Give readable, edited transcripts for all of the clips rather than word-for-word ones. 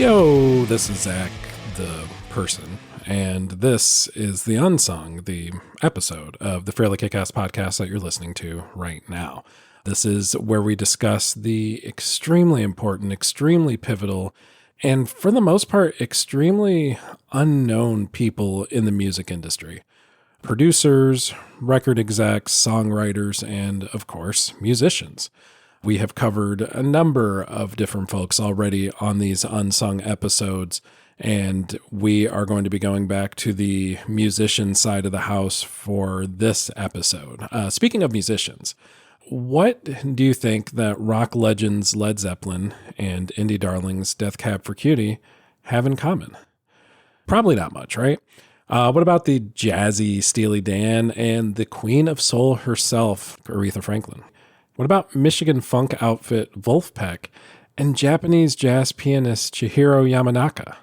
Yo, this is Zach, the person, and this is the Unsung, the episode of the Fairly KickAss podcast that you're listening to right now. This is where we discuss the extremely important, extremely pivotal, and for the most part, extremely unknown people in the music industry. Producers, record execs, songwriters, and of course, musicians. We have covered a number of different folks already on these Unsung episodes, and we are going to be going back to the musician side of the house for this episode. Speaking of musicians, what do you think that rock legends Led Zeppelin and indie darlings Death Cab for Cutie have in common? Probably not much, right? What about the jazzy Steely Dan and the queen of soul herself, Aretha Franklin? What about Michigan funk outfit Wolfpack and Japanese jazz pianist Chihiro Yamanaka?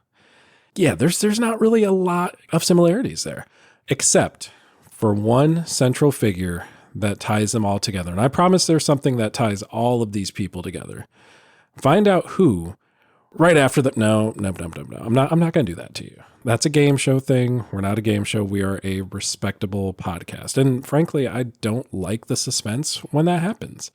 Yeah, there's not really a lot of similarities there, except for one central figure that ties them all together. And I promise there's something that ties all of these people together. Find out who right after the... No. I'm not going to do that to you. That's a game show thing. We're not a game show. We are a respectable podcast. And frankly, I don't like the suspense when that happens.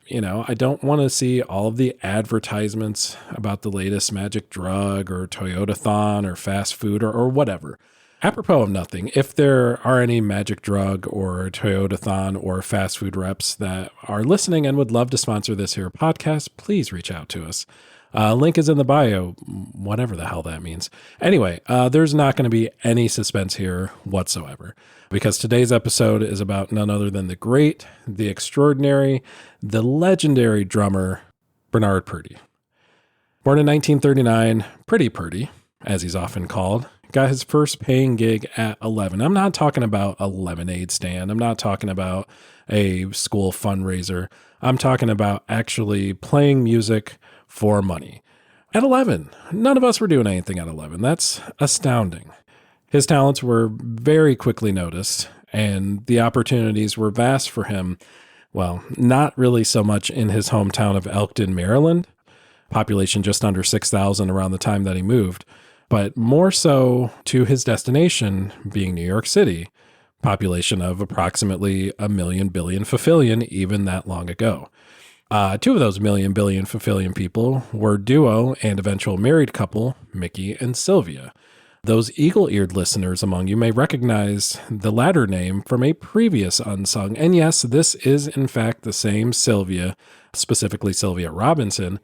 You know, I don't want to see all of the advertisements about the latest magic drug or Toyota-thon or fast food or whatever. Apropos of nothing, if there are any magic drug or Toyota-thon or fast food reps that are listening and would love to sponsor this here podcast, please reach out to us. Link is in the bio, whatever the hell that means. Anyway, there's not going to be any suspense here whatsoever, because today's episode is about none other than the great, the extraordinary, the legendary drummer, Bernard Purdie. Born in 1939, Pretty Purdie, as he's often called, got his first paying gig at 11. I'm not talking about a lemonade stand. I'm not talking about a school fundraiser. I'm talking about actually playing music for money. At 11, none of us were doing anything at 11. That's astounding. His talents were very quickly noticed, and the opportunities were vast for him. Well, not really so much in his hometown of Elkton, Maryland, population just under 6,000 around the time that he moved, but more so to his destination being New York City, population of approximately 1,000,000,000,000 fulfillion even that long ago. Two of those 1,000,000,000,000 fulfillion people were duo and eventual married couple, Mickey and Sylvia. Those eagle-eared listeners among you may recognize the latter name from a previous Unsung. And yes, this is in fact the same Sylvia, specifically Sylvia Robinson,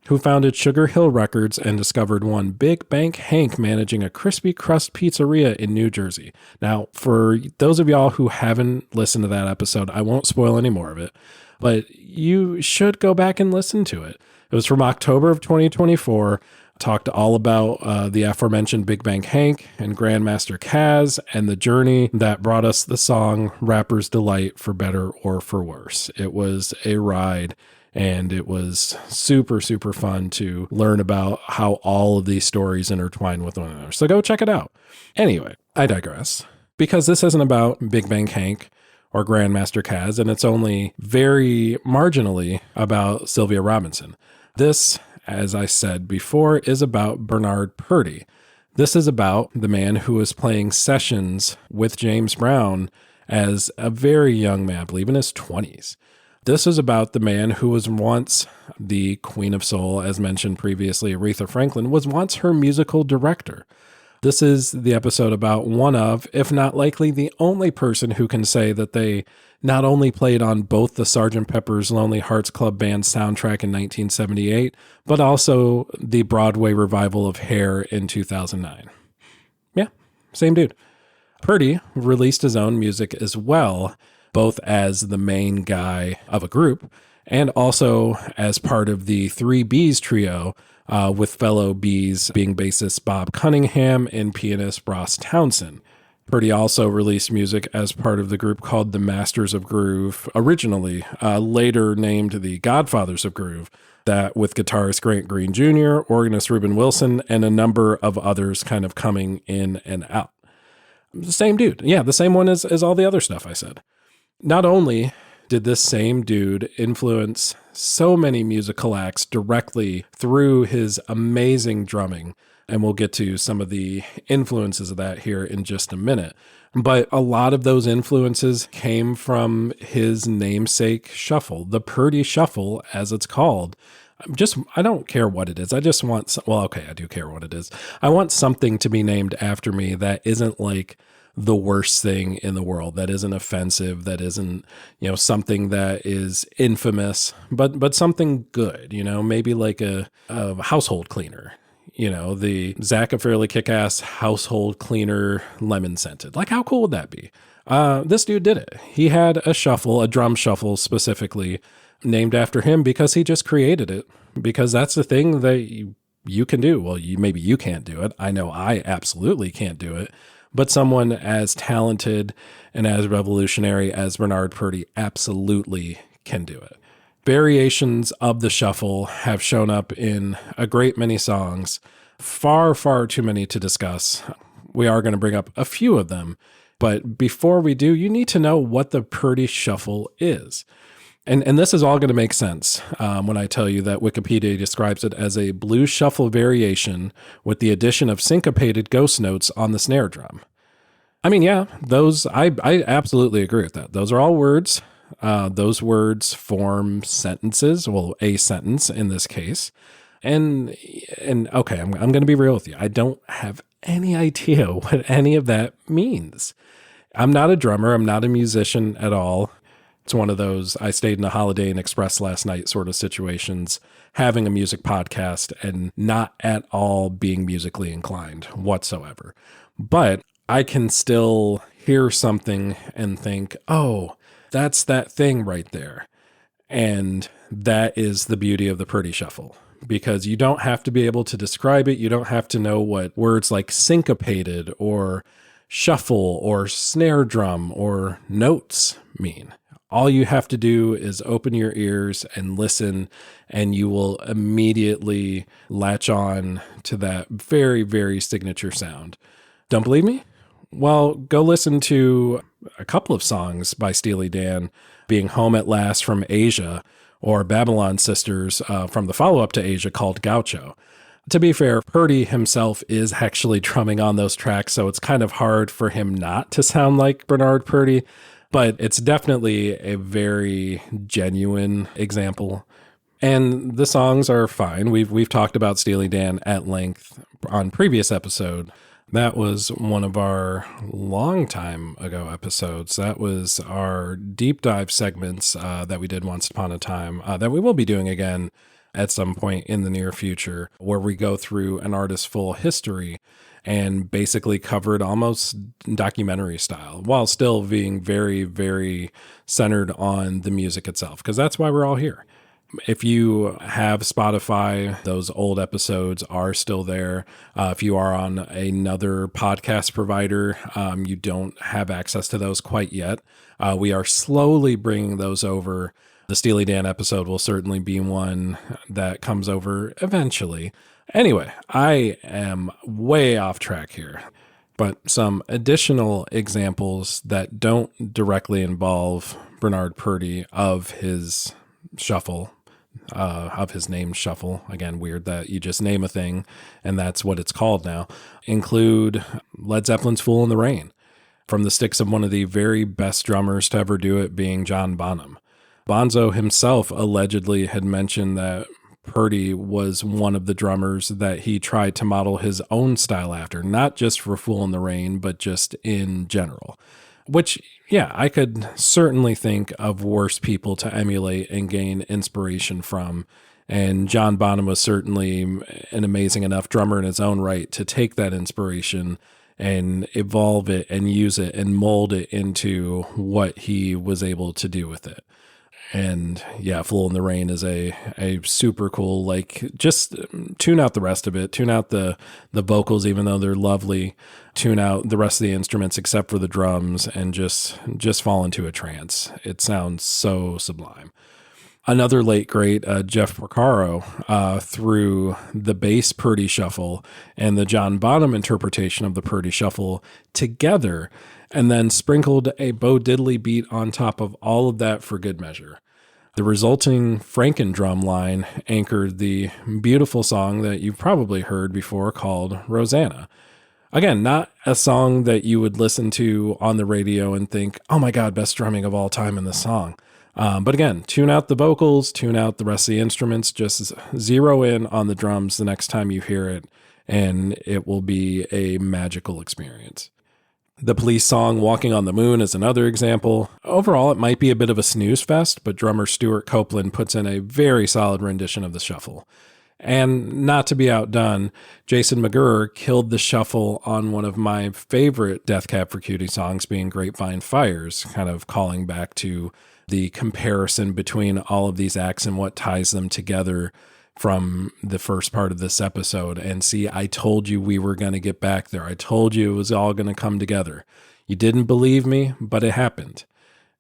who founded Sugar Hill Records and discovered one Big Bank Hank managing a crispy crust pizzeria in New Jersey. Now, for those of y'all who haven't listened to that episode, I won't spoil any more of it, but you should go back and listen to it. It was from October of 2024, talked all about the aforementioned Big Bank Hank and Grandmaster Kaz and the journey that brought us the song Rapper's Delight, for better or for worse. It was a ride, and it was super, super fun to learn about how all of these stories intertwine with one another. So go check it out. Anyway, I digress, because this isn't about Big Bank Hank or Grandmaster Kaz, and it's only very marginally about Sylvia Robinson. This, as I said before, is about Bernard Purdie. This is about the man who was playing sessions with James Brown as a very young man, I believe in his 20s. This is about the man who was once the Queen of Soul, as mentioned previously. Aretha Franklin was once her musical director. This is the episode about one of, if not likely the only person who can say that they not only played on both the Sgt. Pepper's Lonely Hearts Club Band soundtrack in 1978, but also the Broadway revival of Hair in 2009. Yeah, same dude. Purdie released his own music as well, both as the main guy of a group and also as part of the Three Bs trio, with fellow Bs being bassist Bob Cunningham and pianist Ross Townsend. Purdie also released music as part of the group called the Masters of Groove, originally, later named the Godfathers of Groove, that with guitarist Grant Green Jr., organist Reuben Wilson, and a number of others kind of coming in and out. The same dude. Yeah, the same one as all the other stuff I said. Not only did this same dude influence so many musical acts directly through his amazing drumming. And we'll get to some of the influences of that here in just a minute. But a lot of those influences came from his namesake shuffle, the Purdie shuffle, as it's called. I don't care what it is. I just want, I do care what it is. I want something to be named after me that isn't like the worst thing in the world, that isn't offensive, that isn't, something that is infamous, but something good, maybe like a household cleaner. The Zach of Fairly KickAss household cleaner lemon scented. Like, how cool would that be? This dude did it. He had a drum shuffle specifically named after him because he just created it, because that's the thing that you can do. Well, maybe you can't do it. I know I absolutely can't do it, but someone as talented and as revolutionary as Bernard Purdie absolutely can do it. Variations of the shuffle have shown up in a great many songs, far, far too many to discuss. We are going to bring up a few of them, but before we do, you need to know what the Purdie shuffle is. And this is all going to make sense when I tell you that Wikipedia describes it as a blues shuffle variation with the addition of syncopated ghost notes on the snare drum. I mean, yeah, I absolutely agree with that. Those are all words. Those words form sentences, well, a sentence in this case. And okay, I'm going to be real with you. I don't have any idea what any of that means. I'm not a drummer. I'm not a musician at all. It's one of those, I stayed in a Holiday Inn Express last night sort of situations, having a music podcast and not at all being musically inclined whatsoever. But I can still hear something and think, oh, that's that thing right there. And that is the beauty of the Purdie shuffle, because you don't have to be able to describe it. You don't have to know what words like syncopated or shuffle or snare drum or notes mean. All you have to do is open your ears and listen, and you will immediately latch on to that very, very signature sound. Don't believe me? Well, go listen to a couple of songs by Steely Dan, being Home at Last from Asia, or Babylon Sisters from the follow-up to Asia called Gaucho. To be fair, Purdie himself is actually drumming on those tracks, so it's kind of hard for him not to sound like Bernard Purdie. But it's definitely a very genuine example. And the songs are fine. We've talked about Steely Dan at length on previous episode. That was one of our long time ago episodes. That was our deep dive segments that we did once upon a time that we will be doing again at some point in the near future, where we go through an artist's full history and basically covered almost documentary style, while still being very, very centered on the music itself, because that's why we're all here. If you have Spotify, those old episodes are still there. If you are on another podcast provider, you don't have access to those quite yet. We are slowly bringing those over. The Steely Dan episode will certainly be one that comes over eventually. Anyway, I am way off track here, but some additional examples that don't directly involve Bernard Purdie of his shuffle, of his name shuffle. Again, weird that you just name a thing and that's what it's called now. Include Led Zeppelin's Fool in the Rain, from the sticks of one of the very best drummers to ever do it, being John Bonham. Bonzo himself allegedly had mentioned that Purdie was one of the drummers that he tried to model his own style after, not just for Fool in the Rain, but just in general. Which, yeah, I could certainly think of worse people to emulate and gain inspiration from. And John Bonham was certainly an amazing enough drummer in his own right to take that inspiration and evolve it and use it and mold it into what he was able to do with it. And yeah, Fool in the Rain is a super cool, like, just tune out the rest of it. Tune out the vocals, even though they're lovely. Tune out the rest of the instruments except for the drums and just fall into a trance. It sounds so sublime. Another late great, Jeff Porcaro, threw the bass Purdie shuffle and the John Bonham interpretation of the Purdie shuffle together, and then sprinkled a Bo Diddley beat on top of all of that for good measure. The resulting Franken drum line anchored the beautiful song that you've probably heard before called Rosanna. Again, not a song that you would listen to on the radio and think, oh my God, best drumming of all time in this song. But again, tune out the vocals, tune out the rest of the instruments, just zero in on the drums the next time you hear it, and it will be a magical experience. The Police song Walking on the Moon is another example. Overall, it might be a bit of a snooze fest, but drummer Stuart Copeland puts in a very solid rendition of the shuffle. And not to be outdone, Jason McGurr killed the shuffle on one of my favorite Death Cab for Cutie songs, being Grapevine Fires, kind of calling back to the comparison between all of these acts and what ties them together from the first part of this episode. And see, I told you we were going to get back there. I told you it was all going to come together. You didn't believe me, but it happened.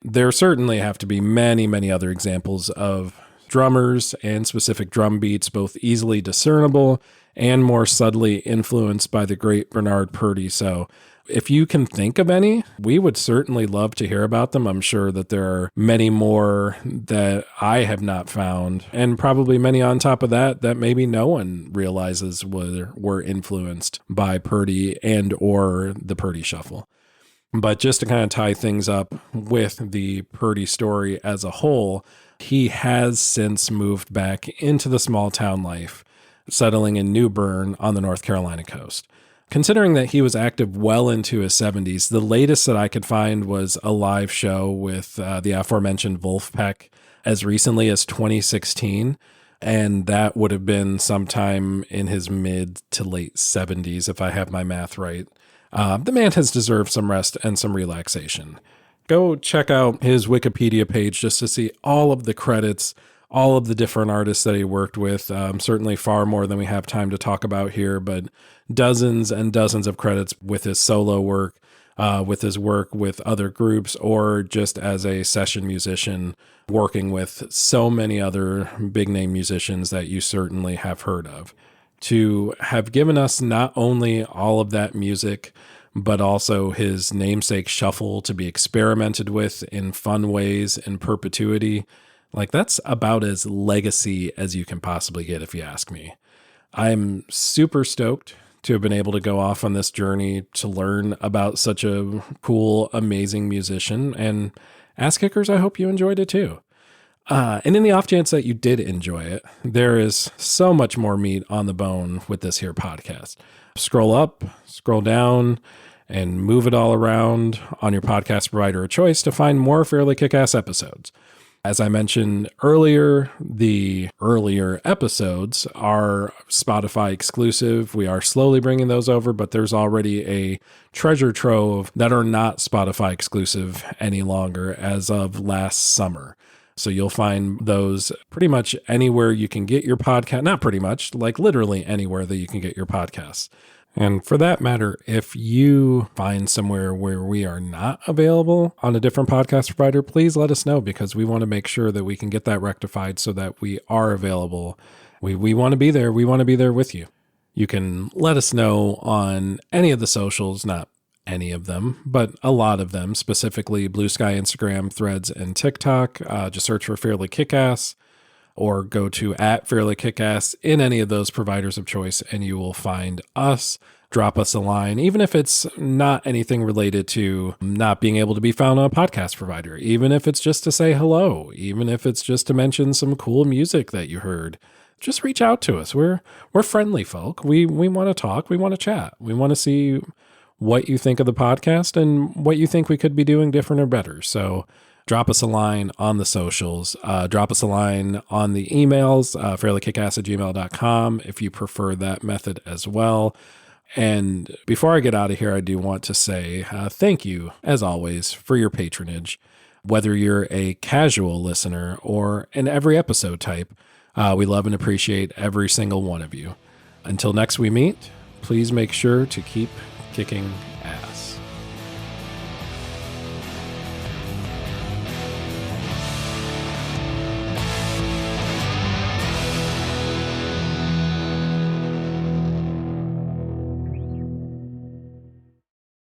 There certainly have to be many, many other examples of drummers and specific drum beats, both easily discernible and more subtly influenced by the great Bernard Purdie. So if you can think of any, we would certainly love to hear about them. I'm sure that there are many more that I have not found, and probably many on top of that maybe no one realizes were influenced by Purdie and or the Purdie shuffle. But just to kind of tie things up with the Purdie story as a whole, he has since moved back into the small town life, settling in New Bern on the North Carolina coast. Considering that he was active well into his 70s, the latest that I could find was a live show with the aforementioned Wolfpack as recently as 2016, and that would have been sometime in his mid to late 70s, if I have my math right. The man has deserved some rest and some relaxation. Go check out his Wikipedia page just to see all of the credits, all of the different artists that he worked with, certainly far more than we have time to talk about here, but dozens and dozens of credits with his solo work, with his work with other groups, or just as a session musician working with so many other big name musicians that you certainly have heard of. To have given us not only all of that music, but also his namesake shuffle to be experimented with in fun ways in perpetuity. Like, that's about as legacy as you can possibly get, if you ask me. I'm super stoked to have been able to go off on this journey to learn about such a cool, amazing musician. And Ass Kickers, I hope you enjoyed it too. And in the off chance that you did enjoy it, there is so much more meat on the bone with this here podcast. Scroll up, scroll down, and move it all around on your podcast provider of choice to find more Fairly Kick-Ass episodes. As I mentioned earlier, the earlier episodes are Spotify exclusive. We are slowly bringing those over, but there's already a treasure trove that are not Spotify exclusive any longer as of last summer. So you'll find those pretty much anywhere you can get your podcast. Not pretty much, like literally anywhere that you can get your podcasts. And for that matter, if you find somewhere where we are not available on a different podcast provider, please let us know, because we want to make sure that we can get that rectified so that we are available. We want to be there. We want to be there with you. You can let us know on any of the socials, not any of them, but a lot of them, specifically Blue Sky, Instagram, Threads, and TikTok. Just search for Fairly Kick-Ass, or go to @FairlyKickAss in any of those providers of choice, and you will find us. Drop us a line, even if it's not anything related to not being able to be found on a podcast provider, even if it's just to say hello, even if it's just to mention some cool music that you heard. Just reach out to us. We're friendly folk. We want to talk. We want to chat. We want to see what you think of the podcast and what you think we could be doing different or better. So drop us a line on the socials. Drop us a line on the emails, fairlykickass@gmail.com, if you prefer that method as well. And before I get out of here, I do want to say thank you, as always, for your patronage. Whether you're a casual listener or an every episode type, we love and appreciate every single one of you. Until next we meet, please make sure to keep kicking